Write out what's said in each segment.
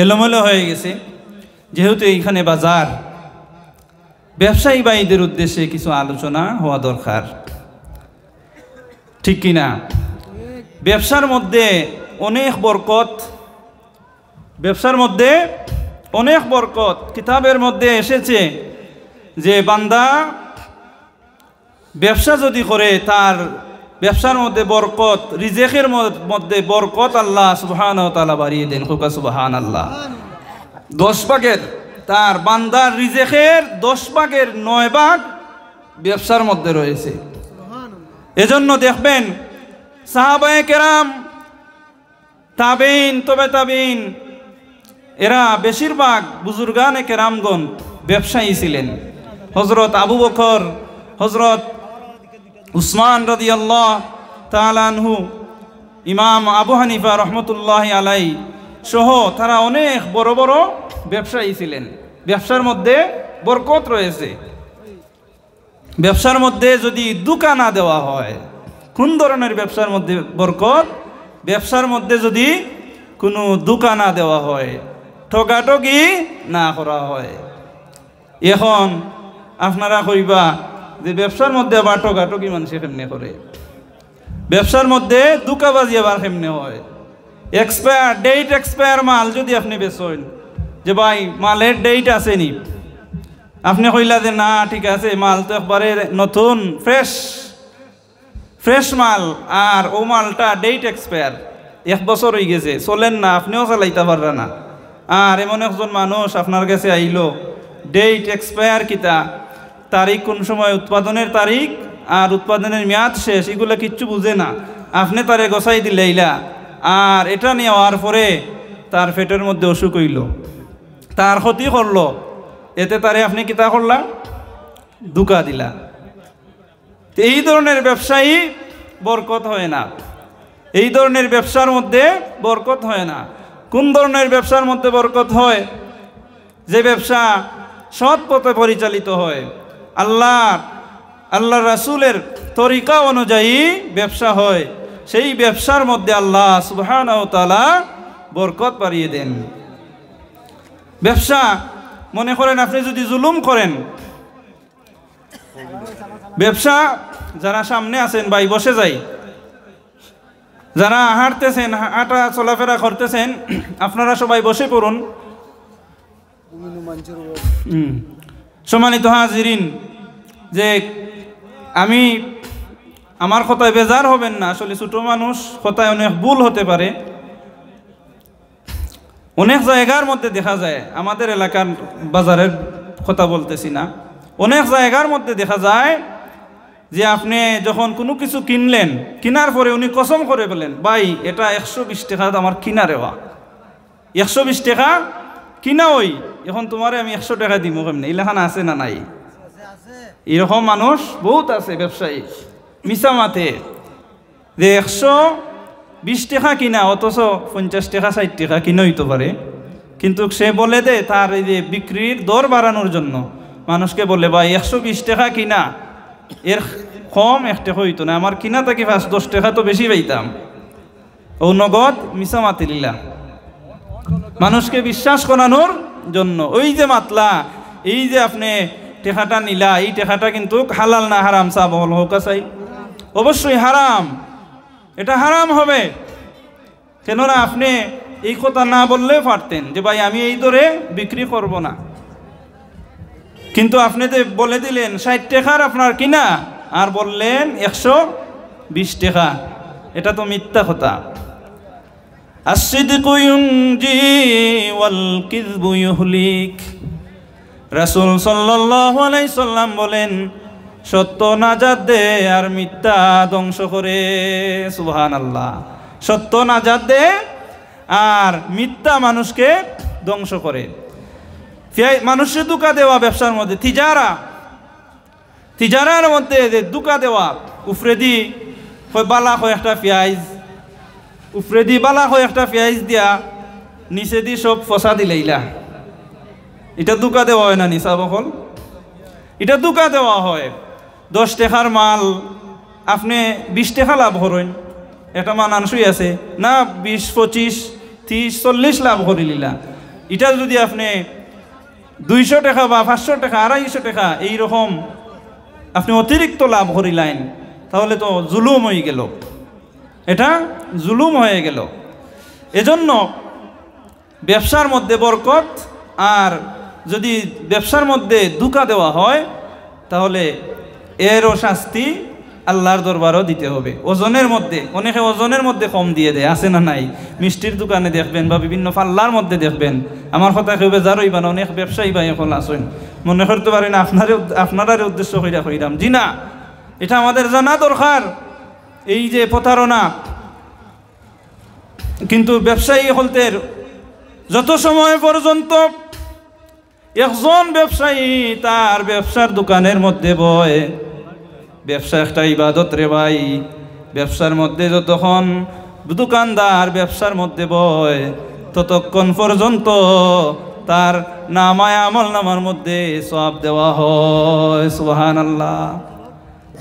এলোমেলো হয়ে গেছে। যেহেতু এইখানে বাজার, ব্যবসায়ী ভাইদের উদ্দেশ্যে কিছু আলোচনা হওয়া দরকার, ঠিক কিনা? ব্যবসার মধ্যে অনেক বরকত, ব্যবসার মধ্যে অনেক বরকত। কিতাবের মধ্যে এসেছে যে বান্দা ব্যবসা যদি করে তার ব্যবসার মধ্যে বরকত, রিজেকের মধ্যে বরকত আল্লাহ সুবহানাহু ওয়া তাআলা বাড়িয়ে দেন। খুকা সুবহানাল্লাহ। 10 ভাগের তার বান্দার রিজেকের 10 ভাগের 9 ভাগ ব্যবসার মধ্যে রয়েছে। এজন্য দেখবেন সাহাবায়ে কেরাম, তাবেইন, তবে তাবেইন, এরা বেশিরভাগ বুজুর্গানে কেরামগণ ব্যবসায়ী ছিলেন। হযরত আবু বকর, হযরত উসমান রাদিয়াল্লাহু তাআলা আনহু, ইমাম আবু হানিফা রহমতুল্লাহি আলাইহি সহ তারা অনেক বড় বড় ব্যবসায়ী ছিলেন। ব্যবসার মধ্যে বরকত রয়েছে। ব্যবসার মধ্যে যদি দুকা না দেওয়া হয়, কোন ধরনের ব্যবসার মধ্যে বরকত? ব্যবসার মধ্যে যদি কোনো দুকা না দেওয়া হয়, ঠকাঠকি না করা হয়। এখন আপনারা কইবা যে ব্যবসার মধ্যে আবার ঠকাঠকি মানুষে কেমনে করে? ব্যবসার মধ্যে দুকাবাজি আবার কেমনে হয়? ডেট এক্সপায়ার মাল যদি আপনি বেচেন, যে ভাই মালের ডেট আছে নি, আপনি কইলা যে না ঠিক আছে, মাল তো একবারে নতুন ফ্রেশ মাল, আর ও মালটা ডেট এক্সপায়ার, 1 বছর হয়ে গেছে, চলেন না, আপনিও চালাইতে পারবেন না। আর এমন একজন মানুষ আপনার কাছে আইলো, ডেট এক্সপায়ার কিতা, তারিখ কোন সময়, উৎপাদনের তারিখ আর উৎপাদনের মেয়াদ শেষ, এগুলো কিচ্ছু বুঝে না। আপনি তারে গোছাই দিলেইলা, আর এটা নেওয়ার পরে তার পেটের মধ্যে অসুখ হইল, তার ক্ষতি করলো, এতে তারে আপনি কিতা করলা? দুকা দিলা। এই ধরনের ব্যবসায়ী বরকত হয় না। এই ধরনের ব্যবসার মধ্যে বরকত হয় না। কোন ধরনের ব্যবসার মধ্যে বরকত হয়? যে ব্যবসা সৎ পথে পরিচালিত হয়, আল্লাহ রাসূলের তরিকা অনুযায়ী ব্যবসা হয়, সেই ব্যবসার মধ্যে আল্লাহ সুবহানাহু ওয়া তাআলা বরকত বাড়িয়ে দেন। ব্যবসা, মনে করেন আপনি যদি জুলুম করেন, ব্যবসা, যারা সামনে আছেন ভাই বসে যাই, যারা হাঁটতেছেন, হাঁটা চলাফেরা করতেছেন, আপনারা সবাই বসে পড়ুন। সম্মানিত হাজিরিন, যে আমি আমার কথায় বেজার হবেন না, আসলে ছোট মানুষ, কথায় অনেক ভুল হতে পারে। অনেক জায়গার মধ্যে দেখা যায়, আমাদের এলাকার বাজারের কথা বলতেছি না, অনেক জায়গার মধ্যে দেখা যায় যে আপনি যখন কোনো কিছু কিনলেন, কিনার পরে উনি কসম করে বলেন, ভাই এটা 120 টাকা আমার কিনা রেওয়া, 120 টাকা কিনা, ওই এখন তোমারে আমি 100 টাকা দিব কেমনে? ইলাখান আছে না নাই? এরকম মানুষ বহুত আছে ব্যবসায়ী, মিছা মাথে, যে 120 টাকা কিনা, অথচ 50 টাকা 60 টাকা কিনা হইতে পারে, কিন্তু সে বলে দে তার এই যে বিক্রির দর বাড়ানোর জন্য মানুষকে বলে, ভাই 120 টাকা কিনা, এর কম 1 টাকা হইতো না, আমার কিনা থাকি 5-10 টাকা তো বেশি পাইতাম। ও নগদ মিছা মাতি লীলা, মানুষকে বিশ্বাস করানোর জন্য। ওই যে মাতলা, এই যে আপনি টাকাটা নিলা, এই টাকাটা কিন্তু হালাল না হারাম? চা বহল হোক চাই, অবশ্যই হারাম, এটা হারাম হবে। কেননা আপনি এই কথা না বললে পারতেন যে ভাই আমি এই দরে বিক্রি করব না, কিন্তু আপনি তো বলে দিলেন 60 টাকার আপনার কিনা, আর বললেন 120 টাকা, এটা তো মিথ্যা কথা। আসিদকু ইউনজি ওয়াল কিযবু ইউহলিক। রাসূল সাল্লাল্লাহু আলাইহি সাল্লাম বলেন, সত্য নাজাত দেয় আর মিথ্যা ধ্বংস করে। সুবহানাল্লাহ। সত্য নাজাত দেয় আর মিথ্যা মানুষকে ধ্বংস করে। মানুষের ধোঁকা দেওয়া ব্যবসার মধ্যে, তিজারার মধ্যে যে ধোঁকা দেওয়া, উফরে দি বালা হয় একটা পেঁয়াজ, উপরে দি বালা হয় একটা পেঁয়াজ দিয়া, নিচে দি সব ফসা দিলেইলা, এটা ধোঁকা দেওয়া হয় না? নিচা বকল, এটা ধোঁকা দেওয়া হয়। 10 টাকার মাল আপনি 20 টাকা লাভ করেন, এটা মানানসই আছে না? 20, 25, 30, 40 লাভ করে নিলা, এটা যদি আপনি 200 টাকা বা 500 টাকা 250 টাকা এইরকম আপনি অতিরিক্ত লাভ করিলেন, তাহলে তো জুলুম হয়ে গেল, এটা জুলুম হয়ে গেল। এজন্য ব্যবসার মধ্যে বরকত, আর যদি ব্যবসার মধ্যে ধোঁকা দেওয়া হয় তাহলে এরও শাস্তি আল্লাহর দরবারও দিতে হবে। ওজনের মধ্যে অনেকে ওজনের মধ্যে কম দিয়ে দেয়, আছে না নাই? মিষ্টির দোকানে দেখবেন বা বিভিন্ন পাল্লার মধ্যে দেখবেন, আমার কথা কেউ বেজার হইবা না, অনেক ব্যবসায়ী ভাই এখন আসেন, মনে করতে পারেন আপনার উদ্দেশ্য হইরাম, জি না, এটা আমাদের জানা দরকার এই যে প্রতারণা। কিন্তু ব্যবসায়ী হলতে যত সময় পর্যন্ত একজন ব্যবসায়ী তার ব্যবসার দোকানের মধ্যে বয়, ব্যবসা একটা ইবাদত রে ভাই, ব্যবসার মধ্যে যতক্ষণ দোকানদার ব্যবসার মধ্যে বয় ততক্ষণ পর্যন্ত তার নামায় আমল নামার মধ্যে সব দেওয়া হয়। সুবহানাল্লাহ।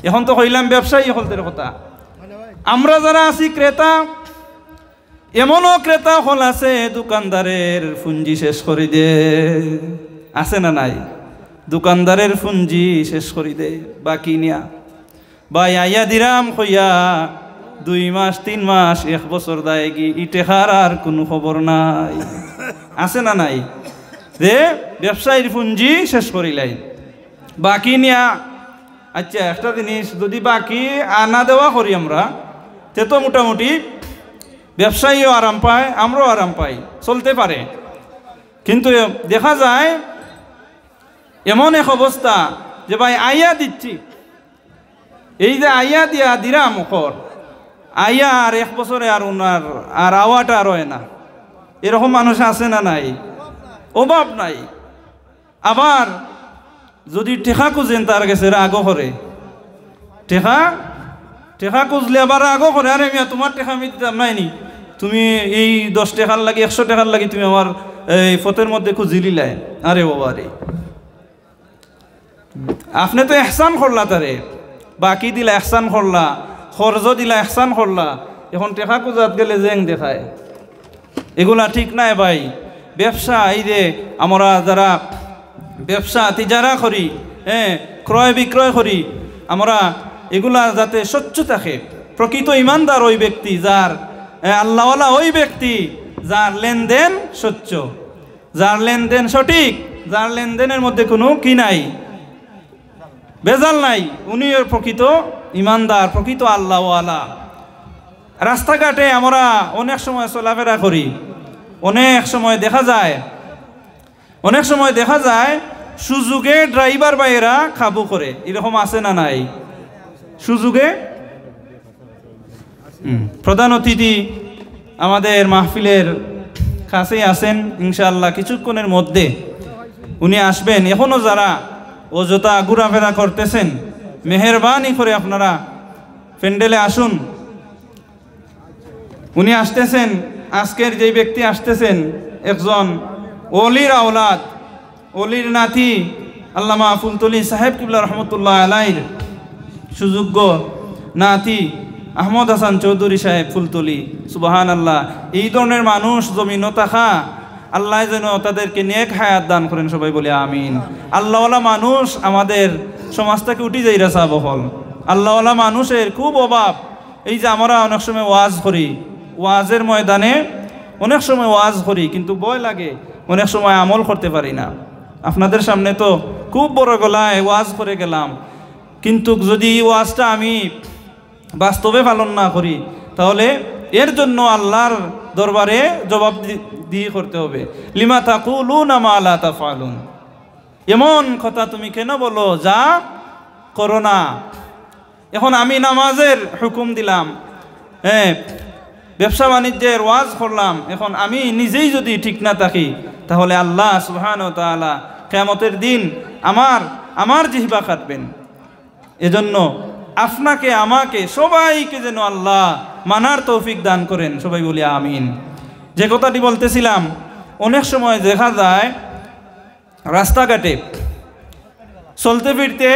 এখন তো হইলাম ব্যবসায়ী হলতে কথা, আমরা যারা আছি ক্রেতা, এমনও ক্রেতা হল আছে দোকানদারের পুঁজি শেষ করে দে, আছে না নাই? দোকানদারের পুঁজি শেষ করে দে বাকি নিয়া, ভাই আইয়া দিরাম কইয়া 2 মাস 3 মাস 1 বছর দায় কি ইটেখার আর কোনো খবর নাই, আছে না নাই? যে ব্যবসায়ীর পুঁজি শেষ করিলাই বাকি নিয়া। আচ্ছা, একটা জিনিস, যদি বাকি আনা দেওয়া করি আমরা, তে তো মোটামুটি ব্যবসায়ীও আরাম পায়, আমরাও আরাম পাই, চলতে পারে। কিন্তু দেখা যায় এমন এক অবস্থা যে ভাই আইয়া দিচ্ছি, এই যে আইয়া দিয়া দিরাম কর, আইয়া আর 1 বছরে আর ওনার আর আওয়াটা আর হয় না, এরকম মানুষ আছে না নাই? অভাব নাই। আবার যদি টেকা খুঁজেন তার কাছে রাগও করে, টেকা খুঁজলে আবার রাগও করে, আরে মিয়া তোমার টেকা আমি দিতাম নাইনি, তুমি এই 10 টাকার লাগি 100 টাকার লাগি তুমি আমার এই ফতের মধ্যে খুঁজিলিলাই, আরে বাবা রে, আপনি তো এহসান করলা, তারে বাকি দিলা এহসান করলা, খরচ দিলা এহসান করলা, এখন টেকা খুঁজাত গেলে জেং দেখায়, এগুলা ঠিক নাই ভাই। ব্যবসা, এই যে আমরা যারা ব্যবসা তিজারা করি, ক্রয় বিক্রয় করি, আমরা এগুলা যাতে স্বচ্ছ থাকে। প্রকৃত ইমানদার ওই ব্যক্তি যার আল্লাহওয়ালা, ওই ব্যক্তি যার লেনদেন স্বচ্ছ, যার লেনদেন সঠিক, যার লেনদেনের মধ্যে কোনো কি নাই, বেজাল নাই, উনি প্রকৃত ইমানদার, প্রকৃত আল্লাহওয়ালা। রাস্তাঘাটে আমরা অনেক সময় চলাফেরা করি, অনেক সময় দেখা যায় সুযোগে ড্রাইভার ভাইয়েরা খাবু করে, এরকম আছে না নাই? সুযোগে প্রধান অতিথি আমাদের মাহফিলের কাছেই আছেন, ইনশাআল্লাহ কিছুক্ষণের মধ্যে উনি আসবেন। এখনো যারা অযথা ঘোরাফেরা করতেছেন, মেহেরবানি করে আপনারা প্যান্ডেলে আসুন। উনি আসতেছেন, আজকের যে ব্যক্তি আসতেছেন একজন ওলির আওলাদ, ওলির নাতি আল্লামা ফুলতলি সাহেব কিবলা রহমতুল্লাহ আলাইহির সুযোগ্য নাতি আহমদ হাসান চৌধুরী সাহেব ফুলতলি। সুবহানাল্লাহ। এই ধরনের মানুষ জমিনও থাকা, আল্লাহ যেন তাদেরকে নেক হায়াত দান করেন, সবাই বলে আমিন। আল্লাহওয়ালা মানুষ আমাদের সমাজ থেকে উঠে যাইরা চাবহল, আল্লাহওয়ালা মানুষের খুব অভাব। এই যে আমরা অনেক সময় ওয়াজ করি, ওয়াজের ময়দানে অনেক সময় ওয়াজ করি, কিন্তু ভয় লাগে, অনেক সময় আমল করতে পারি না। আপনাদের সামনে তো খুব বড় গলায় ওয়াজ করে গেলাম, কিন্তু যদি ওয়াজটা আমি বাস্তবে পালন না করি তাহলে এর জন্য আল্লাহর দরবারে জবাব দিয়ে করতে হবে। লিমা তাকুলুনা মা লা তাফআলুন, এমন কথা তুমি কেন বলো যা করো না। এখন আমি নামাজের হুকুম দিলাম, ব্যবসা বাণিজ্যের ওয়াজ করলাম, এখন আমি নিজেই যদি ঠিক না থাকি তাহলে আল্লাহ সুবহানাহু ওয়া তাআলা কিয়ামতের দিন আমার জিহ্বা কাটবেন। এজন্য আপনাকে আমাকে সবাইকে যেন আল্লাহ মানার তৌফিক দান করেন, সবাই বলি আমিন। যে কথাটি বলতেছিলাম, অনেক সময় দেখা যায় রাস্তাঘাটে চলতে ফিরতে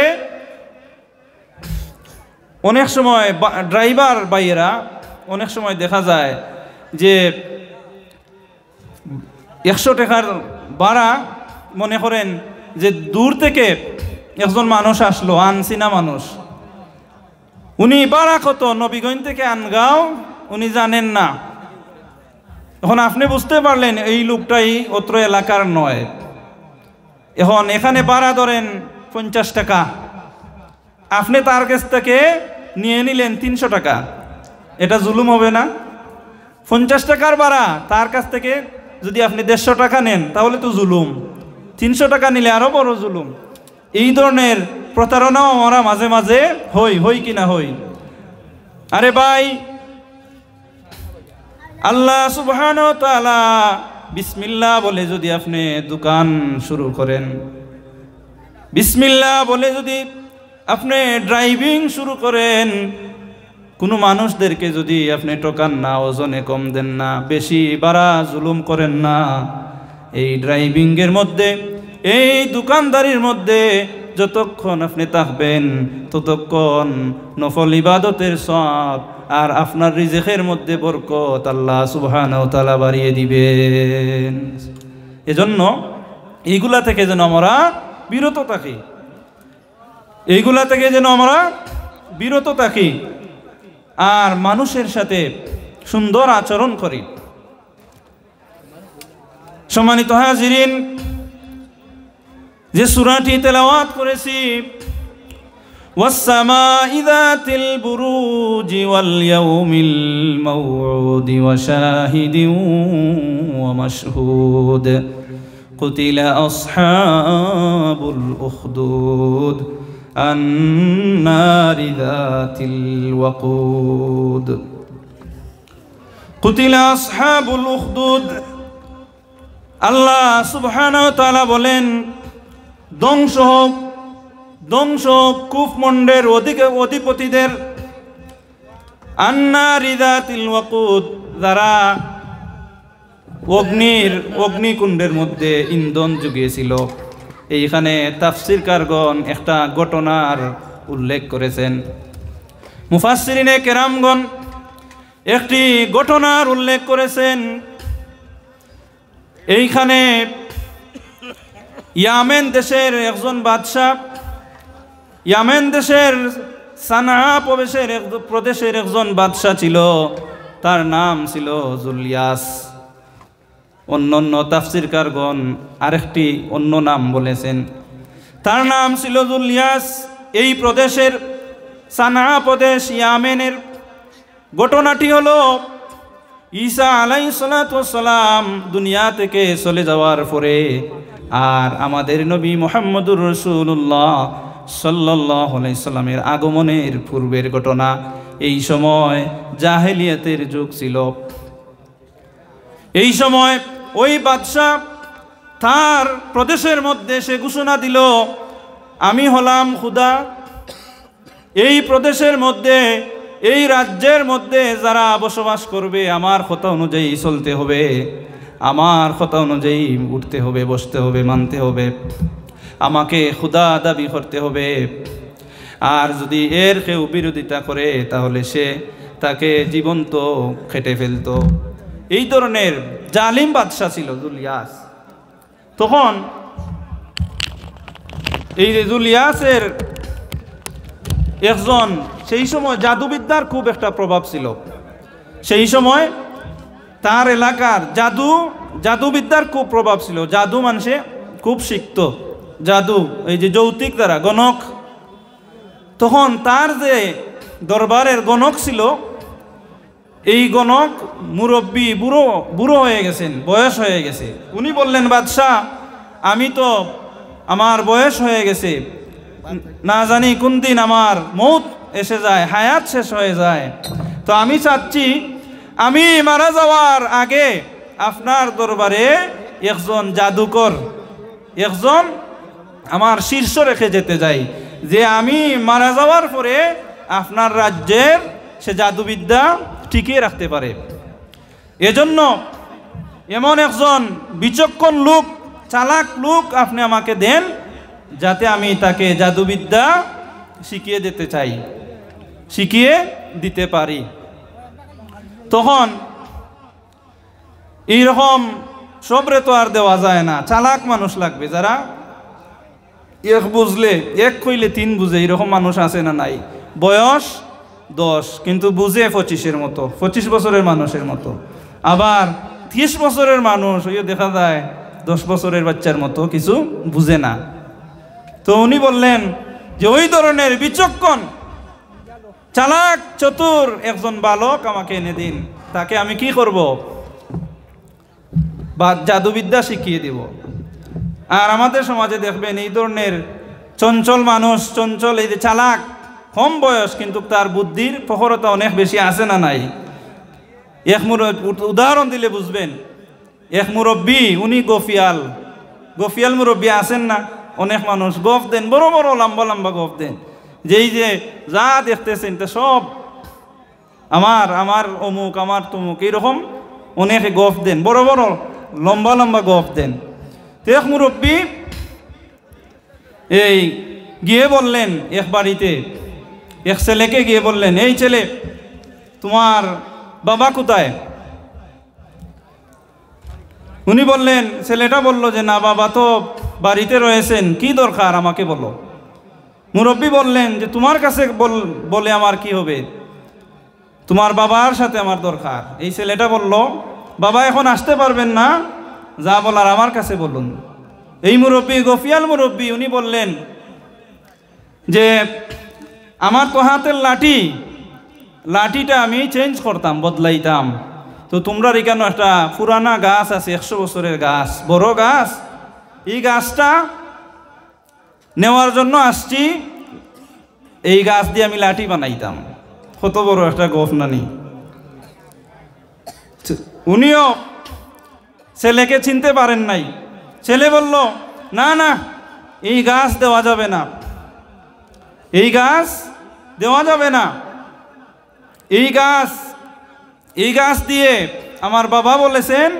অনেক সময় ড্রাইভার ভাইয়েরা অনেক সময় দেখা যায় যে 100 টাকার ভাড়া, মনে করেন যে দূর থেকে একজন মানুষ আসলো, আনসিনা মানুষ, উনি ভাড়া কত, নবীগঞ্জ থেকে আনগাঁও, উনি জানেন না। এখন আপনি বুঝতে পারলেন এই লোকটাই অত্র এলাকার নয়। এখন এখানে ভাড়া ধরেন 50 টাকা, আপনি তার কাছ থেকে নিয়ে নিলেন 300 টাকা, এটা জুলুম হবে না? 50 টাকার ভাড়া তার কাছ থেকে যদি আপনি 150 টাকা নেন তাহলে তো জুলুম, 300 টাকা নিলে আরো বড় জুলুম। এই ধরনের প্রতারণাও আমরা মাঝে মাঝে হই কি না হই? আরে ভাই, আল্লাহ সুবহানাহু ওয়া তাআলা বিসমিল্লাহ বলে যদি আপনি দোকান শুরু করেন, বিসমিল্লাহ বলে যদি আপনি ড্রাইভিং শুরু করেন, কোনো মানুষদেরকে যদি আপনি ঠকান না, ওজনে কম দেন না, বেশি বাড়া জুলুম করেন না, এই ড্রাইভিংয়ের মধ্যে, এই দোকানদারির মধ্যে যতক্ষণ আপনি থাকবেন ততক্ষণ নফল ইবাদতের সওয়াব আর আপনার রিজিকের মধ্যে বরকত আল্লাহ সুবহানাহু ওয়া তাআলা বাড়িয়ে দিবেন। এজন্য এইগুলা থেকে যেন আমরা বিরত থাকি, এইগুলা থেকে যেন আমরা বিরত থাকি আর মানুষের সাথে সুন্দর আচরণ করি। সম্মানিত হাজিরিন, যে সূরাটি তেলাওয়াত করেছি, ওয়াস-সামাই যাতিল বুরুজি ওয়াল ইয়াউমিল মাউউদি ওয়া শাহিদিন ওয়া মাশহুদ, কুতিলা আসহাবুল উখদুদ আন-নারি যাতিল ওয়াকুদ। কুতিলা আসহাবুল উখদুদ, আল্লাহ সুবহানাহু ওয়া তাআলা বলেন, ধ্বংস হোক, ধ্বংস হোক কুফমণ্ডের অধিপতিদের, আন-নারি যাতিল ওয়াকুদ, যারা অগ্নিকুণ্ডের মধ্যে ইন্ধন জুগিয়েছিল। এইখানে তাফসীরকারগণ একটা ঘটনার উল্লেখ করেছেন, মুফাসসিরিনে কেরামগণ একটি ঘটনার উল্লেখ করেছেন। এইখানে ইয়ামেন দেশের একজন বাদশাহ, ইয়ামেন দেশের সানা প্রদেশের একজন বাদশাহ ছিল, তার নাম ছিল জুলিয়াস। অন্যান্য তাফসীরকারগণ আরেকটি অন্য নাম বলেছেন, তার নাম ছিল জুলিয়াস। এই প্রদেশের সানা প্রদেশ ইয়ামেনের ঘটনাটি হলো, ঈসা আলাইহিস সালাতু ওয়াস সালাম দুনিয়া থেকে চলে যাওয়ার পরে আর আমাদের নবী মুহাম্মদুর রাসূলুল্লাহ সাল্লাল্লাহু আলাইহি সাল্লামের আগমনের পূর্বের ঘটনা। এই সময় জাহেলিয়াতের যুগ ছিল। এই সময় ওই বাদশাহ তার প্রদেশের মধ্যে সে ঘোষণা দিল, আমি হলাম খোদা। এই প্রদেশের মধ্যে, এই রাজ্যের মধ্যে যারা বসবাস করবে আমার কথা অনুযায়ী চলতে হবে, আমার কথা অনুযায়ী উঠতে হবে, বসতে হবে, মানতে হবে, আমাকে খোদা দাবি করতে হবে। আর যদি এর কেউ বিরোধিতা করে তাহলে সে তাকে জীবন্ত খেটে ফেলতো। এই ধরনের জালিম বাদশাহ ছিল জুলিয়াস। তখন এই যে জুলিয়াসের একজন, সেই সময় জাদুবিদ্যার খুব একটা প্রভাব ছিল। সেই সময় তার এলাকার জাদুবিদ্যার খুব প্রভাব ছিল। জাদু মানুষে খুব শিখত, জাদু, এই যে যৌতিক দ্বারা গণক। তখন তার যে দরবারের গণক ছিল, এই গণক মুরব্বী, বুড়ো হয়ে গেছেন, বয়স হয়ে গেছে। উনি বললেন, বাদশাহ আমি তো, আমার বয়স হয়ে গেছে, না জানি কোন দিন আমার মৌত এসে যায়, হায়াত শেষ হয়ে যায়, তো আমি চাচ্ছি আমি মারা যাওয়ার আগে আপনার দরবারে একজন জাদুকর, একজন আমার শীর্ষ রেখে যেতে যাই, যে আমি মারা যাওয়ার পরে আপনার রাজ্যের সে জাদুবিদ্যা টিকিয়ে রাখতে পারে। এজন্য এমন একজন বিচক্ষণ লোক, চালাক লোক আপনি আমাকে দেন, যাতে আমি তাকে জাদুবিদ্যা শিখিয়ে দিতে পারি। তখন এইরকম সবরে তো আর দেওয়া যায় না, চালাক মানুষ লাগবে যারা এক বুঝলে এক কইলে তিন বুঝে, এরকম মানুষ আছে না নাই? বয়স 10 কিন্তু বুঝে 25-এর মতো, 25 বছরের মানুষের মতো। আবার 30 বছরের মানুষ ওই দেখা যায় 10 বছরের বাচ্চার মতো কিছু বুঝে না। তো উনি বললেন যে ওই ধরনের বিচক্ষণ চালাক চতুর একজন বালক আমাকে এনে দিন, তাকে আমি কি করব? বা জাদুবিদ্যা শিখিয়ে দিব। আর আমাদের সমাজে দেখবেন এই ধরনের চঞ্চল মানুষ, চঞ্চল এই যে চালাক, কম বয়স কিন্তু তার বুদ্ধির প্রখরতা অনেক বেশি আছে না নাই? এক উদাহরণ দিলে বুঝবেন। এক মুরব্বী, উনি গফিয়াল মুরব্বী আছেন না? অনেক মানুষ গফ দেন, বড় বড় লম্বা লম্বা গফ দেন, যেই যে যা দেখতেছেন তা সব আমার অমুক, আমার তমুক, এইরকম অনেকে গফ দেন, বড় বড় লম্বা লম্বা গফ দেন। তো এক মুরব্বী এই গিয়ে বললেন এক বাড়িতে, এক ছেলেকে গিয়ে বললেন, এই ছেলে, তোমার বাবা কোথায়? উনি বললেন, ছেলেটা বলল যে না, বাবা তো বাড়িতে রয়েছেন, কি দরকার আমাকে বলো। মুরব্বী বললেন যে তোমার কাছে বলে আমার কি হবে, তোমার বাবার সাথে আমার দরকার। এই ছেলেটা বলল, বাবা এখন আসতে পারবেন না, যা বলার আমার কাছে বলুন। এই মুরব্বী, গফিয়াল মুরব্বী, উনি বললেন যে আমার তো হাতের লাঠিটা আমি চেঞ্জ করতাম, বদলাইতাম। তো তোমরা এখানে একটা পুরানা গাছ আছে, 100 বছরের গাছ, বড় গাছ, এই গাছটা নেওয়ার জন্য আসছি, এই গাছ দিয়ে আমি লাঠি বানাইতাম। কত বড় একটা গফ নানি। উনিও ছেলেকে চিনতে পারেন নাই। ছেলে বলল, না না, এই গাছ দেওয়া যাবে না, এই গাছ দেওয়া যাবে না, এই গাছ দিয়ে আমার বাবা বলেছেন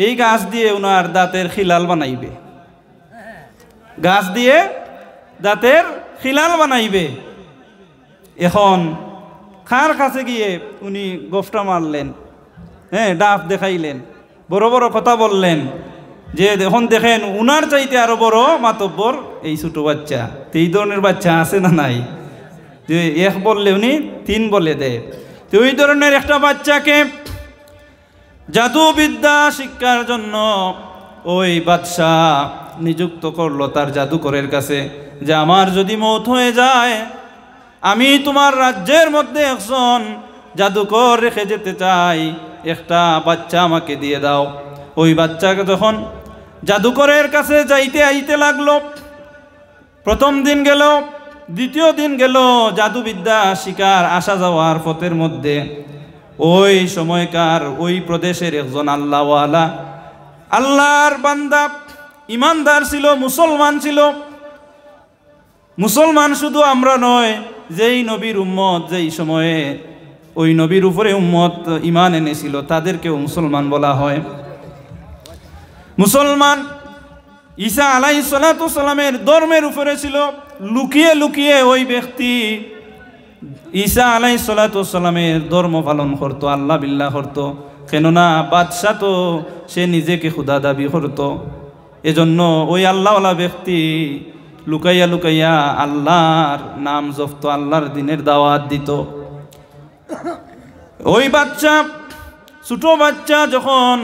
এই গাছ দিয়ে ওনার দাঁতের খিলাল বানাইবে, গাছ দিয়ে দাঁতের খিলাল বানাইবে। এখন খার কাছে গিয়ে উনি গোফটা মারলেন, হ্যাঁ, ডাব দেখাইলেন, বড় বড় কথা বললেন যে এখন দেখেন উনার চাইতে আরো বড় মাতব্বর এই ছোট বাচ্চা। তো এই ধরনের বাচ্চা আছে না নাই? যে এক বললে উনি 3 বলে দেয়। তো ওই ধরনের একটা বাচ্চাকে জাদুবিদ্যা শিক্ষার জন্য ওই বাদশাহ নিযুক্ত করলো তার জাদুকরের কাছে, যে আমার যদি মওত হয়ে যায়, আমি তোমার রাজ্যের মধ্যে একজন জাদুকর রেখে যেতে চাই, একটা বাচ্চা আমাকে দিয়ে দাও। ওই বাচ্চাকে যখন জাদুকরের কাছে আইতে লাগলো, প্রথম দিন গেল, দ্বিতীয় দিন গেল, জাদুবিদ্যা শিকার আসা যাওয়ার পথের মধ্যে ওই সময়কার ওই প্রদেশের একজন আল্লাহওয়ালা, আল্লাহর বান্দা, ইমানদার ছিল, মুসলমান ছিল। মুসলমান শুধু আমরা নয়, যেই নবীর উম্মত যেই সময়ে ওই নবীর উপরে উম্মত ইমান এনেছিল তাদেরকেও মুসলমান বলা হয়। মুসলমান ঈসা আলাইহিস সালাতু সালামের ধর্মের উপরে ছিল। লুকিয়ে লুকিয়ে ওই ব্যক্তি ঈসা আলাইহিস সালাতু সালামের ধর্ম পালন করতো, আল্লাহ বিল্লাহ করতো। কেননা বাদশাহ তো সে নিজেকে খুদা দাবি করতো, এজন্য ওই আল্লাহওয়ালা ব্যক্তি লুকাইয়া লুকাইয়া আল্লাহর নাম জপতো, আল্লাহর দিনের দাওয়াত দিত। ওই বাচ্চা, ছোট বাচ্চা যখন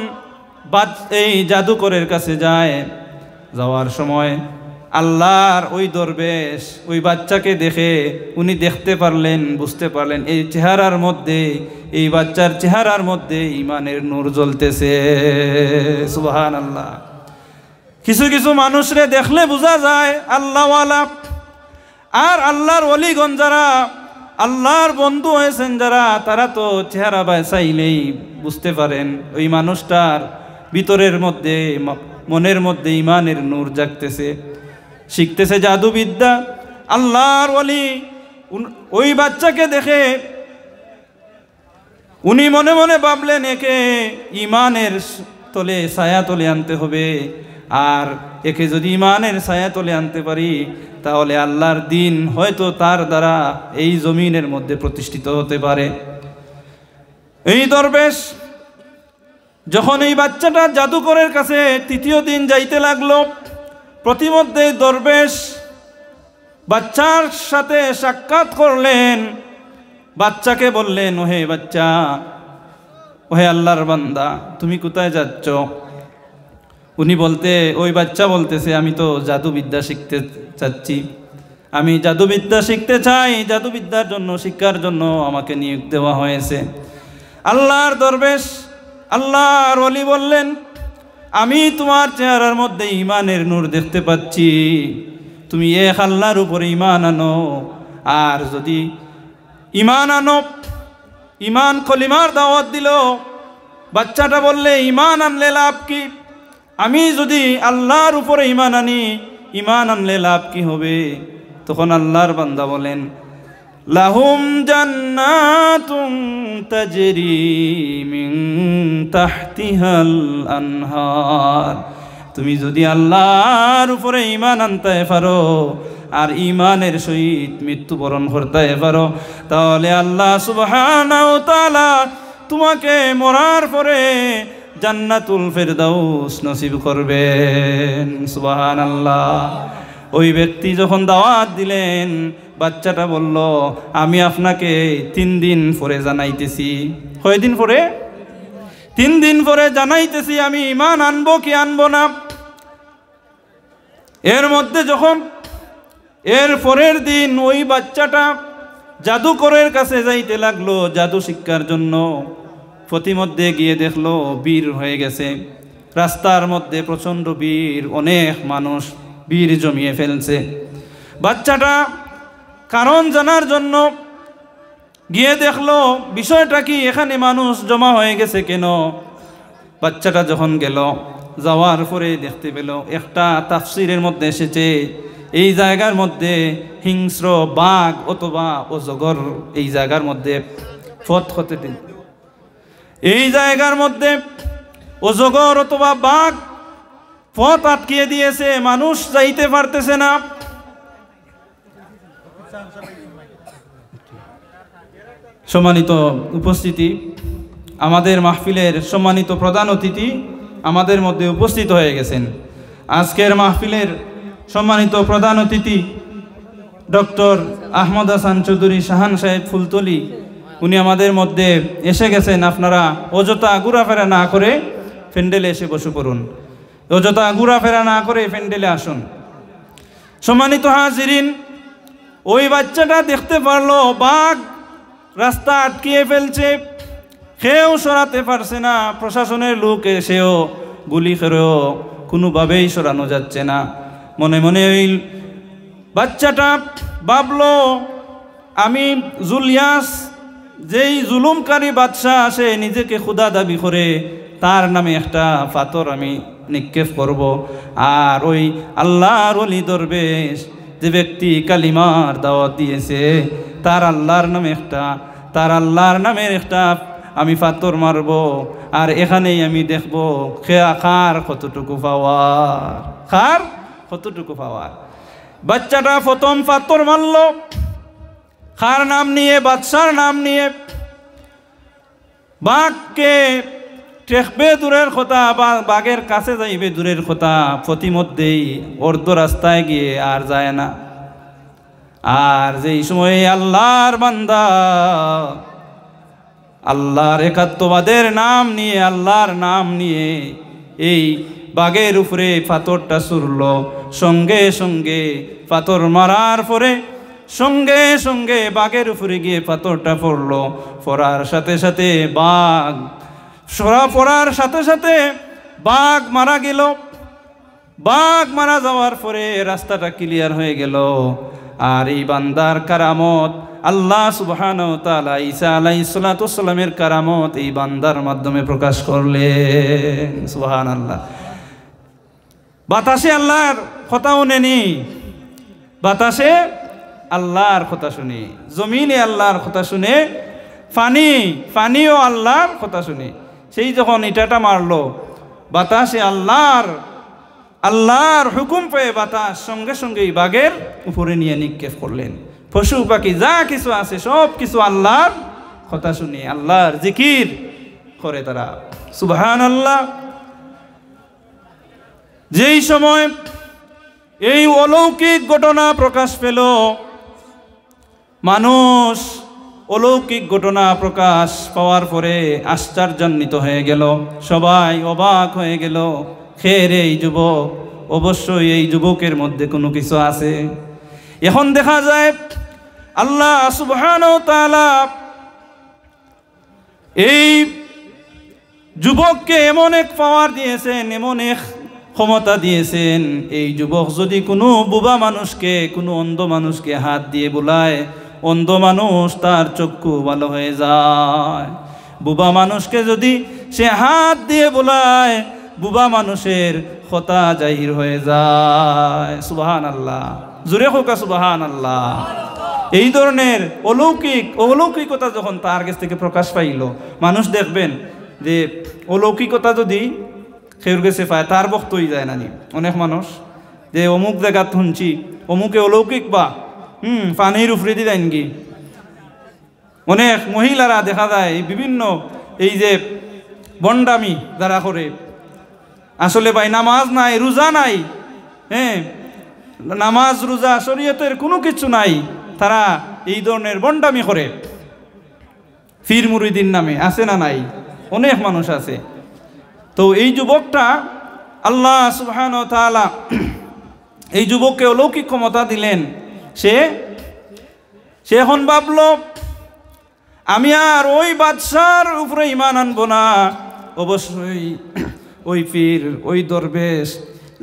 এই জাদুকরের কাছে যায়, যাওয়ার সময় আল্লাহর ওই দরবেশ ওই বাচ্চাকে দেখে উনি দেখতে পারলেন, বুঝতে পারলেন এই চেহারার মধ্যে, এই বাচ্চার চেহারার মধ্যে ইমানের নূর জ্বলতেছে। সুবহানাল্লাহ। কিছু কিছু মানুষরে দেখলে বোঝা যায় আল্লাহওয়ালা। আর আল্লাহর ওলিগণ যারা আল্লাহর বন্ধু হয়েছেন যারা, তারা তো চেহারা চাইলেই বুঝতে পারেন ওই মানুষটার ভিতরের মধ্যে, মনের মধ্যে ইমানের নূর জাগতেছে, শিখতেছে জাদুবিদ্যা। আল্লাহর ওলি ওই বাচ্চাকে দেখে উনি মনে মনে ভাবলেন একে ইমানের তলে, ছায়া তলে আনতে হবে। আর একে যদি ইমানের ছায়া তলে আনতে পারি, তাহলে আল্লাহর দিন হয়তো তার দ্বারা এই জমিনের মধ্যে প্রতিষ্ঠিত হতে পারে। এই দরবেশ যখন এই বাচ্চাটা জাদুকরের কাছে তৃতীয় দিন যাইতে লাগলো, প্রতিমধ্যে দরবেশ বাচ্চার সাথে সাক্ষাৎ করলেন। বাচ্চাকে বললেন, ওহে বাচ্চা, ওহে আল্লাহর বান্দা, তুমি কোথায় যাচ্ছ? ওই বাচ্চা বলতেছে, আমি তো জাদুবিদ্যা শিখতে চাচ্ছি, আমি জাদুবিদ্যা শিখতে চাই, জাদুবিদ্যার জন্য শিক্ষার জন্য আমাকে নিয়োগ দেওয়া হয়েছে। আল্লাহর দরবেশ, আল্লাহর ওলি বললেন, আমি তোমার চেহারার মধ্যে ঈমানের নূর দেখতে পাচ্ছি, তুমি এক আল্লাহর উপরে ঈমান আনো। আর যদি ঈমান আনো, ঈমান কলিমার দাওয়াত দিল। বাচ্চাটা বললে, ঈমান আনলে লাভ কি? আমি যদি আল্লাহর উপরে ঈমান আনি, ঈমান আনলে লাভ কি হবে? তখন আল্লাহর বান্দা বলেন, লাহুম জান্নাতুন তাজরি মিন তাহতিহাল আনহার। তুমি যদি আল্লাহর উপরে ঈমান আনতে পারো আর ঈমানের সহিত মৃত্যুবরণ করতে পারো, তাহলে আল্লাহ সুবহানাহু ওয়া তাআলা তোমাকে মরার পরে জান্নাতুল ফেরদাউস নসিব করবেন। সুবহানাল্লাহ। ওই ব্যক্তি যখন দাওয়াত দিলেন, বাচ্চাটা বলল, আমি আপনাকে 3 দিন পরে জানাইতেছি। কয়দিন পরে? 3 দিন পরে জানাইতেছি আমি ঈমান আনবো কি আনবো না। এর মধ্যে যখন এর পরের দিন ওই বাচ্চাটা জাদুকরের কাছে যাইতে লাগলো জাদু শিক্ষার জন্য, প্রতিমধ্যে গিয়ে দেখলো ভিড় হয়ে গেছে। রাস্তার মধ্যে প্রচণ্ড ভিড়, অনেক মানুষ ভিড় জমিয়ে ফেলছে। বাচ্চাটা কারণ জানার জন্য গিয়ে দেখলো বিষয়টা কি, এখানে মানুষ জমা হয়ে গেছে কেন। বাচ্চাটা যখন গেল, যাওয়ার পরে দেখতে পেল একটা তাফসিরের মধ্যে এসেছে, এই জায়গার মধ্যে হিংস্র বাঘ অথবা অজগর এই জায়গার মধ্যে পথ হতে দিন। এই জায়গার মধ্যে অজগর অথবা বাঘ পথ আটকিয়ে দিয়েছে, মানুষ যাইতে পারতেছে না। সম্মানিত উপস্থিতি, আমাদের মাহফিলের সম্মানিত প্রধান অতিথি আমাদের মধ্যে উপস্থিত হয়ে গেছেন। আজকের মাহফিলের সম্মানিত প্রধান অতিথি ডক্টর আহমদ হাসান চৌধুরী শাহান সাহেব ফুলতলি, উনি আমাদের মধ্যে এসে গেছেন। আপনারা অযথা ঘোরাফেরা না করে প্যান্ডেলে এসে বসে পড়ুন, অযথা ঘোরাফেরা না করে প্যান্ডেলে আসুন। সম্মানিত হাজিরিন, ওই বাচ্চাটা দেখতে পারলো বাঘ রাস্তা আটকিয়ে ফেলছে, কেউ সরাতে পারছে না। প্রশাসনের লোক এসেও গুলি করেও কোনোভাবেই সরানো যাচ্ছে না। মনে মনে ওই বাচ্চাটা ভাবলো, আমি জুলিয়াস, যেই জুলুমকারী বাদশাহ আসে নিজেকে খুদা দাবি করে, তার নামে একটা পাথর আমি নিক্ষেপ করব। আর ওই আল্লাহর ওলি দরবেশ যে ব্যক্তি কালিমার দাওয়াত দিয়েছে, তার আল্লাহর নামের একটা আমি পাথর মারব। আর এখানেই আমি দেখব কার কতটুকু পাওয়ার। বাচ্চাটা প্রথম পাথর মারল, কার নাম নিয়ে? বাদশার নাম নিয়ে। বাঘকে ঠেকবে দূরের কথা, বাঘের কাছে যাইবে দূরের কথা, প্রতিমধ্যেই অর্ধ রাস্তায় গিয়ে আর যায় না। আর যেই সময়ে আল্লাহর বান্দা আল্লাহর একাত্মবাদের নাম নিয়ে, আল্লাহর নাম নিয়ে এই বাঘের উপরে পাথরটা ছুড়ল, সঙ্গে সঙ্গে পাথর মারার পরে সঙ্গে সঙ্গে বাঘের উপরে গিয়ে পাথরটা পড়ল। পড়ার সাথে সাথে বাঘ মারা গেল। বাঘ মারা যাওয়ার পরে রাস্তাটা ক্লিয়ার হয়ে গেল। আর এই বান্দার কারামত আল্লাহ সুবহানাহু ওয়া তাআলা ঈসা আলাইহিস সালাতু ওয়াস সালামের কারামত এই বান্দার মাধ্যমে প্রকাশ করলেন। সুবহানাল্লাহ। বাতাসে আল্লাহর কথা শুনেনি, বাতাসে আল্লাহর কথা শুনে, জমিনে আল্লাহর কথা শুনে, পানিও আল্লাহর কথা শুনে। সেই যখন ইটাটা মারলো, বাতাসে আল্লাহর হুকুম পেয়ে বাতাস সঙ্গে সঙ্গে বাঘের উপরে নিয়ে নিক্ষেপ করলেন। পশু পাখি যা কিছু আছে সব কিছু আল্লাহর কথা শুনে, আল্লাহর জিকির করে তারা। সুবহানাল্লাহ। যেই সময় এই অলৌকিক ঘটনা প্রকাশ পেল, মানুষ অলৌকিক ঘটনা প্রকাশ পাওয়ার পরে আশ্চর্যান্বিত হয়ে গেল, সবাই অবাক হয়ে গেল। খের এই যুবক, অবশ্যই এই যুবকের মধ্যে কোনো কিছু আছে। এখন দেখা যায় আল্লাহ সুবহানাহু ওয়া তাআলা এই যুবককে এমন এক পাওয়ার দিয়েছেন, এমন এক ক্ষমতা দিয়েছেন, এই যুবক যদি কোনো বুবা মানুষকে, কোনো অন্ধ মানুষকে হাত দিয়ে বুলায়, অন্ধ মানুষ তার চক্ষু ভালো হয়ে যায়। বুবা মানুষকে যদি সে হাত দিয়ে বুলায়, বুবা মানুষের কথা জাহির হয়ে যায়। সুবহানাল্লাহ, জোরে হোকা সুবহানাল্লাহ। এই ধরনের অলৌকিকতা যখন তার কাছ থেকে প্রকাশ পাইল, মানুষ দেখবেন যে অলৌকিকতা যদি খেউর গেছে পায়, তার বক্তই যায় না। অনেক মানুষ যে অমুক জায়গা শুনছি, অমুকে অলৌকিক বা পানির উফরে দি দেন কি। অনেক মহিলারা দেখা যায় বিভিন্ন এই যে বন্ডামি যারা করে, আসলে ভাই নামাজ নাই, রোজা নাই, নামাজ রোজা শরীয়তের কোনো কিছু নাই, তারা এই ধরনের বন্ডামি করে ফির মুরিদিন নামে। আছে না নাই? অনেক মানুষ আছে। তো এই যুবকটা আল্লাহ সুবহানাহু ওয়া তাআলা এই যুবককে অলৌকিক ক্ষমতা দিলেন। সে এখন ভাবল, আমি আর ওই বাদশার উপরে ঈমান আনবো না, অবশ্যই ওই পীর, ওই দরবেশ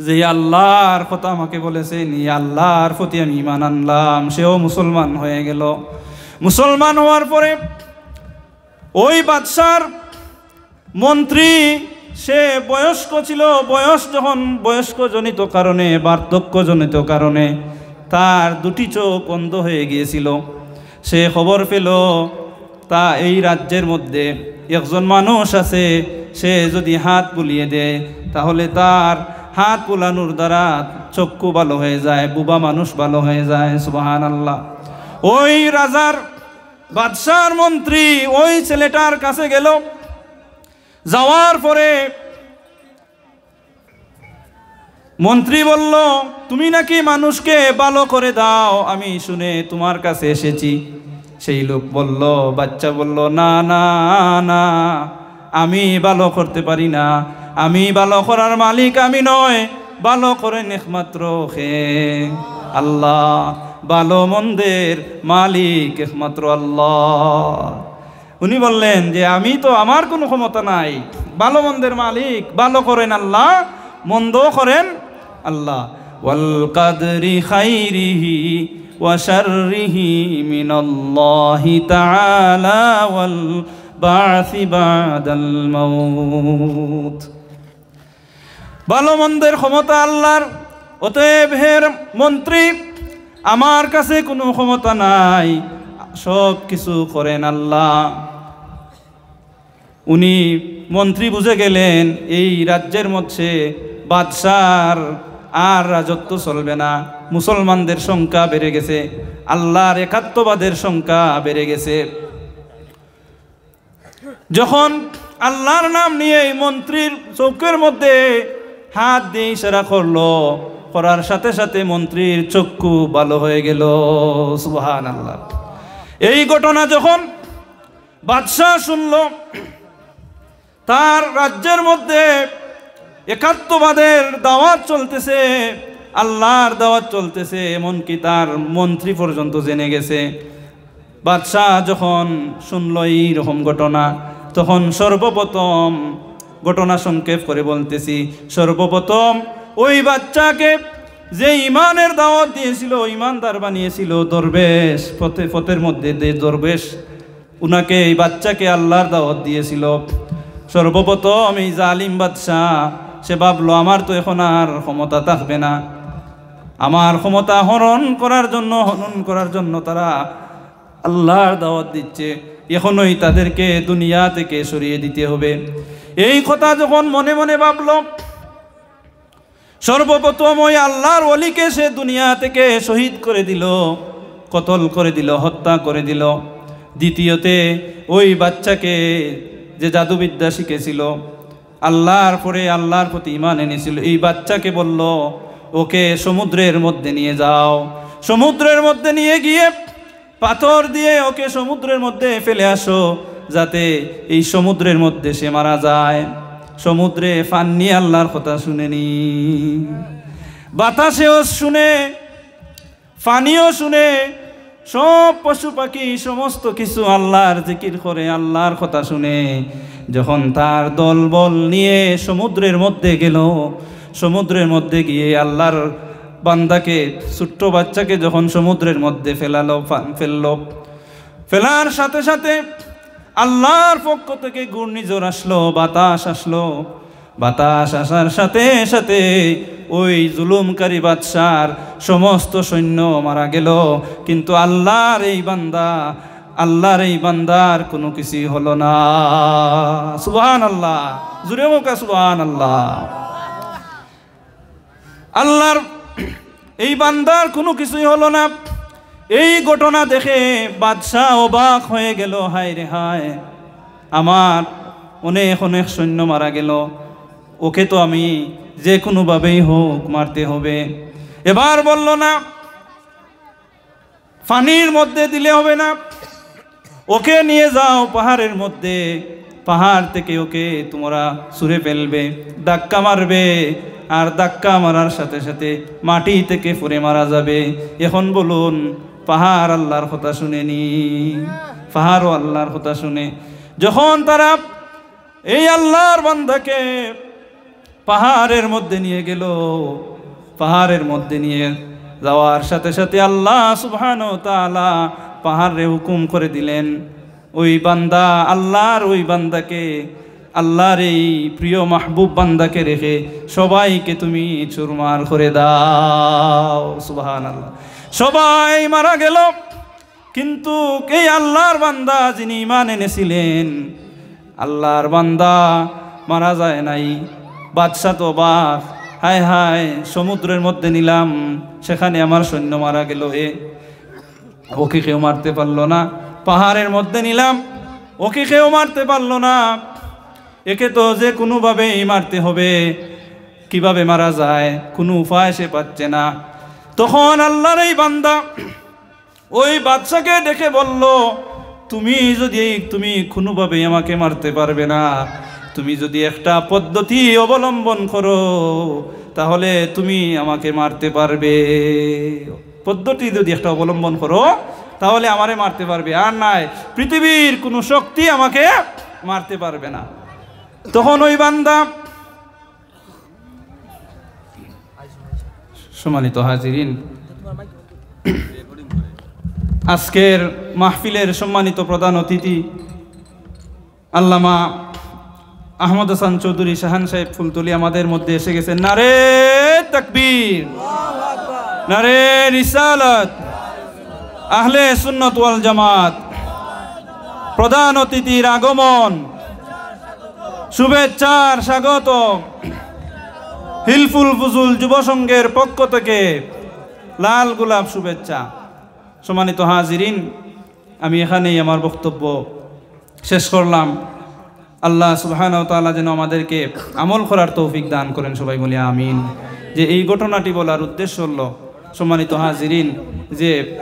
যে আল্লাহর কথা আমাকে বলেছেন, এই আল্লাহর প্রতি আমি ঈমান আনলাম। সেও মুসলমান হয়ে গেল। মুসলমান হওয়ার পরে ওই বাদশার মন্ত্রী, সে বয়স্ক ছিল। বয়স্কজনিত কারণে, বার্ধক্যজনিত কারণে তার দুটি চোখ অন্ধ হয়ে গিয়েছিল। সে খবর পেল তা এই রাজ্যের মধ্যে একজন মানুষ আছে, সে যদি হাত বুলিয়ে দেয় তাহলে তার হাত বুলানোর দ্বারা চক্ষু ভালো হয়ে যায়, বুবা মানুষ ভালো হয়ে যায়। সুবহানাল্লাহ। ওই রাজার, বাদশার মন্ত্রী ওই ছেলেটার কাছে গেল। যাওয়ার পরে মন্ত্রী বলল, তুমি নাকি মানুষকে ভালো করে দাও, আমি শুনে তোমার কাছে এসেছি। সেই লোক বলল, বাচ্চা বলল, না না না, আমি ভালো করতে পারি না, আমি ভালো করার মালিক আমি নয়, ভালো করেন একমাত্র হে আল্লাহ, ভালো মন্দের মালিক একমাত্র আল্লাহ। উনি বললেন যে আমি তো, আমার কোনো ক্ষমতা নাই, ভালো মন্দের মালিক ভালো করেন আল্লাহ, মন্দ করেন আল্লাহ। ওয়াল কাদরি খাইরিহি ওয়া শাররিহি মিনাল্লাহি তাআলা ওয়াল বা'সি বাদাল মাউত। ভালো মন্দের ক্ষমতা আল্লাহর, অতএব হে মন্ত্রী, আমার কাছে কোনো ক্ষমতা নাই, সব কিছু করেন আল্লাহ। উনি মন্ত্রী বুঝে গেলেন এই রাজ্যের মধ্যে বাদশার আর রাজত্ব চলবে না, মুসলমানদের সংখ্যা বেড়ে গেছে, আল্লাহর একাত্মবাদের সংখ্যা বেড়ে গেছে। যখন আল্লাহর নাম নিয়ে এই মন্ত্রীর চোখের মধ্যে হাত দিয়ে ইশারা করলো, করার সাথে সাথে মন্ত্রীর চক্ষু ভালো হয়ে গেল। সুবহানাল্লাহ। এই ঘটনা যখন বাদশাহ শুনল, তার রাজ্যের মধ্যে একাত্মবাদের দাওয়াত চলতেছে, আল্লাহর দাওয়াত চলতেছে, এমনকি তার মন্ত্রী পর্যন্ত জেনে গেছে। বাদশাহ যখন শুনল এইরকম ঘটনা, তখন সর্বপ্রথম, ঘটনা সংক্ষেপ করে বলতেছি, সর্বপ্রথম ওই বাচ্চাকে যে ইমানের দাওয়াত দিয়েছিল, ইমানদার বানিয়েছিল, দরবেশ, পথের মধ্যে যে দরবেশ, উনাকে, এই বাচ্চাকে আল্লাহর দাওয়াত দিয়েছিল। সর্বপ্রথম এই জালিম বাদশাহ, সে ভাবলো আমার তো এখন আর ক্ষমতা থাকবে না, আমার ক্ষমতা হরণ করার জন্য তারা আল্লাহর দাওয়াত দিচ্ছে, এখনই তাদেরকে দুনিয়া থেকে সরিয়ে দিতে হবে। এই কথা যখন মনে মনে ভাবলো, সর্বপ্রথম ওই আল্লাহর ওলিকে সে দুনিয়া থেকে শহীদ করে দিল, কতল করে দিল, হত্যা করে দিল। দ্বিতীয়তে ওই বাচ্চাকে যে জাদুবিদ্যা শিখেছিল, আল্লাহর পরে আল্লাহর প্রতি ঈমান এনেছিল, এই বাচ্চাকে বলল ওকে সমুদ্রের মধ্যে নিয়ে যাও। সমুদ্রের মধ্যে নিয়ে গিয়ে পাথর দিয়ে ওকে সমুদ্রের মধ্যে ফেলে আসো, যাতে এই সমুদ্রের মধ্যে সে মারা যায়। সমুদ্রে ফান্নি আল্লাহর কথা শুনেনি, বাতাসেও শুনে, ফানিও শুনে, সব পশু পাখি সমস্ত কিছু আল্লাহর জিকির করে, আল্লাহর কথা শুনে যখন তার দলবল নিয়ে সমুদ্রের মধ্যে গেল, সমুদ্রের মধ্যে গিয়ে আল্লাহর বান্দাকে, ছোট্ট বাচ্চাকে যখন সমুদ্রের মধ্যে ফেলার সাথে সাথে আল্লাহর পক্ষ থেকে ঘূর্ণিঝড় আসলো, বাতাস আসলো। বাতাস আসার সাথে সাথে ওই জুলুমকারী বাদশার সমস্ত সৈন্য মারা গেল, কিন্তু আল্লাহর এই বান্দার কোনো কিছুই হলো না। সুবহানাল্লাহ, জুরে মুকা সুবহানাল্লাহ। আল্লাহর এই বান্দার কোনো কিছুই হলো না। এই ঘটনা দেখে বাদশাহ অবাক হয়ে গেল, হায় রে হায়, আমার অনেক অনেক সৈন্য মারা গেল, ওকে তো আমি যে কোনোভাবেই হোক মারতে হবে। এবার বলল না, পানির মধ্যে দিলে হবে না, ওকে নিয়ে যাও পাহাড়ের মধ্যে, পাহাড় থেকে ওকে তোমরা ছুঁড়ে ফেলবে, ধাক্কা মারবে, আর ধাক্কা মারার সাথে সাথে মাটি থেকে পড়ে মারা যাবে। এখন বলুন, পাহাড় আল্লাহর কথা শুনেনি? পাহাড়ও আল্লাহর কথা শুনে। যখন তারা এই আল্লাহর বান্দাকে পাহাড়ের মধ্যে নিয়ে গেল, পাহাড়ের মধ্যে নিয়ে যাওয়ার সাথে সাথে আল্লাহ সুবহানাহু ওয়া তাআলা পাহাড়ে হুকুম করে দিলেন, ওই বান্দা, আল্লাহর ওই বান্দাকে, আল্লাহর এই প্রিয় মাহবুব বান্দাকে রেখে সবাইকে তুমি চুরমার করে দাও। সুবহানাল্লাহ। সবাই মারা গেল, কিন্তু এই আল্লাহর বান্দা যিনি ঈমান এনেছিলেন, আল্লাহর বান্দা মারা যায় নাই। বাদশা তো বাঘ, হায় হায়, সমুদ্রের মধ্যে নিলাম, সেখানে আমার সৈন্য মারা গেল, ওকে কেউ মারতে পারলো না। পাহাড়ের মধ্যে নিলাম, ওকে কেউ মারতে পারলো না, একে তো যে কোনোভাবেই মারতে হবে, কিভাবে মারা যায় কোনো উপায় সে পাচ্ছে না। তখন আল্লাহর এই বান্দা ওই বাদশাকে ডেকে বলল, তুমি কোনোভাবেই আমাকে মারতে পারবে না, তুমি যদি একটা পদ্ধতি অবলম্বন করো তাহলে তুমি আমাকে মারতে পারবে। পদ্ধতি যদি একটা অবলম্বন করো তাহলে আমারে মারতে পারবে, আর নাই পৃথিবীর কোনো শক্তি আমাকে মারতে পারবে না। তখন ওই বান্দা, সম্মানিত হাজিরিন, আজকের মাহফিলের সম্মানিত প্রধান অতিথি আল্লামা আহমদ হাসান চৌধুরী শাহান সাহেব ফুলতলি আমাদের মধ্যে এসে গেছেন। নারে তাকবীর, নারে রিসালাত, আহলে সুন্নাত ওয়াল জামাত। প্রধান অতিথির আগমন, শুভেচ্ছার স্বাগত হিলফুল ফুজুল যুব সংঘের পক্ষ থেকে লাল গোলাপ শুভেচ্ছা। সম্মানিত হাজিরিন, আমি এখানেই আমার বক্তব্য শেষ করলাম। আল্লাহ সুবহানাহু ওয়া তাআলা যেন আমাদেরকে আমল করার তৌফিক দান করেন, সবাই বলি আমিন। যে এই ঘটনাটি বলার উদ্দেশ্য হলো, সম্মানিত হাজিরিন, যে